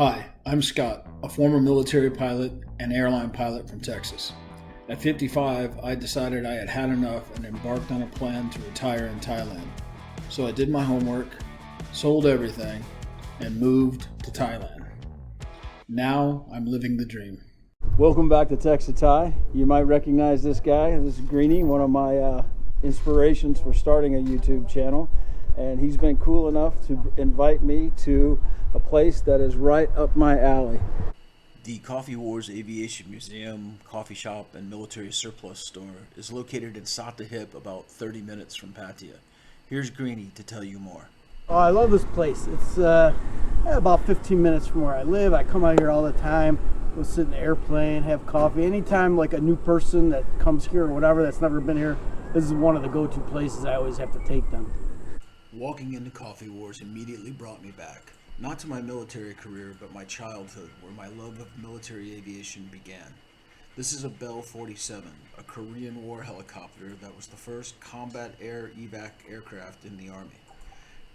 Hi, I'm Scott, a former military pilot and airline pilot from Texas. At 55, I decided I had had enough and embarked on a plan to retire in Thailand. So I did my homework, sold everything, and moved to Thailand. Now I'm living the dream. Welcome back to Texas Thai. You might recognize this guy. This is Greenie, one of my inspirations for starting a YouTube channel. And he's been cool enough to invite me to a place that is right up my alley. The Coffee Wars Aviation Museum, coffee shop, and military surplus store is located in Sattahip, about 30 minutes from Pattaya. Here's Greenie to tell you more. Oh, I love this place. It's about 15 minutes from where I live. I come out here all the time. Go sit in the airplane, have coffee. Anytime like a new person that comes here or whatever that's never been here, this is one of the go-to places I always have to take them. Walking into Coffee Wars immediately brought me back, not to my military career, but my childhood, where my love of military aviation began. This is a Bell 47, a Korean War helicopter that was the first combat air evac aircraft in the Army.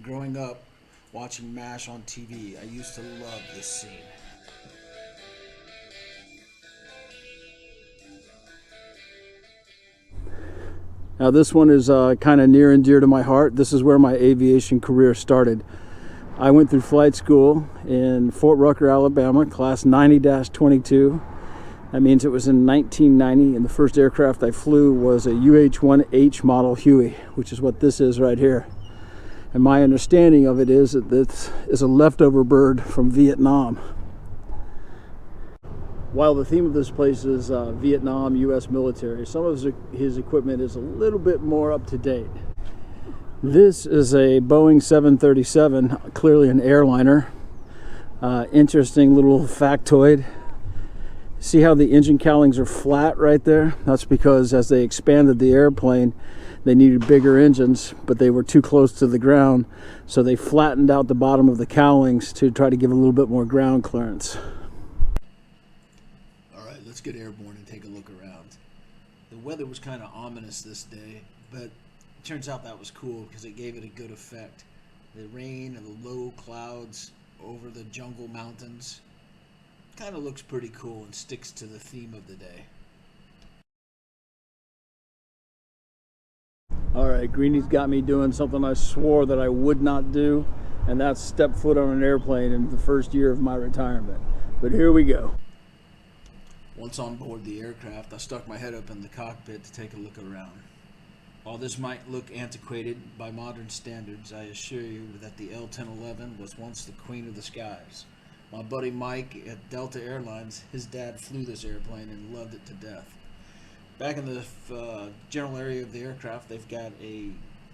Growing up, watching MASH on TV, I used to love this scene. Now this one is kind of near and dear to my heart. This is where my aviation career started. I went through flight school in Fort Rucker, Alabama, class 90-22. That means it was in 1990, and the first aircraft I flew was a UH-1H model Huey, which is what this is right here. And my understanding of it is that this is a leftover bird from Vietnam. While the theme of this place is Vietnam, U.S. military, some of his equipment is a little bit more up to date. This is a Boeing 737, clearly an airliner. Interesting little factoid. See how the engine cowlings are flat right there? That's because as they expanded the airplane, they needed bigger engines, but they were too close to the ground, so they flattened out the bottom of the cowlings to try to give a little bit more ground clearance. Let's get airborne and take a look around. The weather was kind of ominous this day, but it turns out that was cool because it gave it a good effect. The rain and the low clouds over the jungle mountains kind of looks pretty cool and sticks to the theme of the day. All right, Greenie's got me doing something I swore that I would not do, and that's step foot on an airplane in the first year of my retirement. But here we go. Once on board the aircraft, I stuck my head up in the cockpit to take a look around. While this might look antiquated by modern standards, I assure you that the L-1011 was once the queen of the skies. My buddy Mike at Delta Airlines, his dad flew this airplane and loved it to death. Back in the general area of the aircraft, they've got a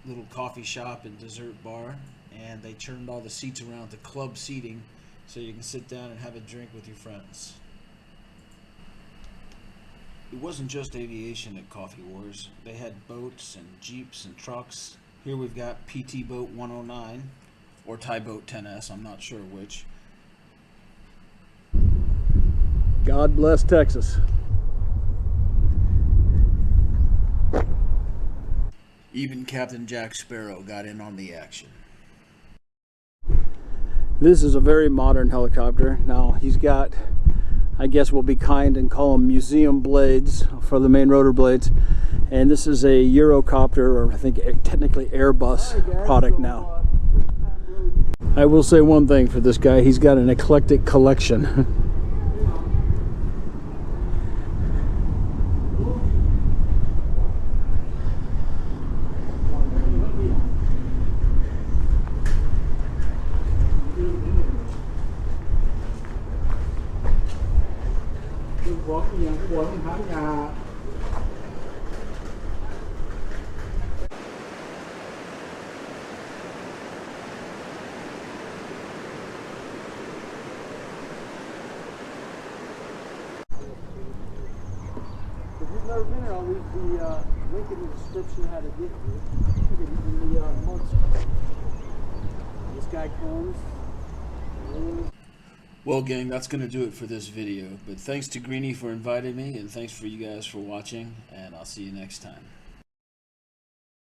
little coffee shop and dessert bar, and they turned all the seats around to club seating so you can sit down and have a drink with your friends. It wasn't just aviation at Coffee Wars. They had boats and jeeps and trucks. Here we've got PT Boat 109 or Thai Boat 10S, I'm not sure which. God bless Texas. Even Captain Jack Sparrow got in on the action. This is a very modern helicopter. Now he's got, I guess we'll be kind and call them museum blades for the main rotor blades. And this is a Eurocopter, or I think technically Airbus product now. I will say one thing for this guy, he's got an eclectic collection. If you've never been here, I'll leave the link in the description how to get here. In the months. This guy comes. Well, gang, that's going to do it for this video. But thanks to Greenie for inviting me, and thanks for you guys for watching, and I'll see you next time.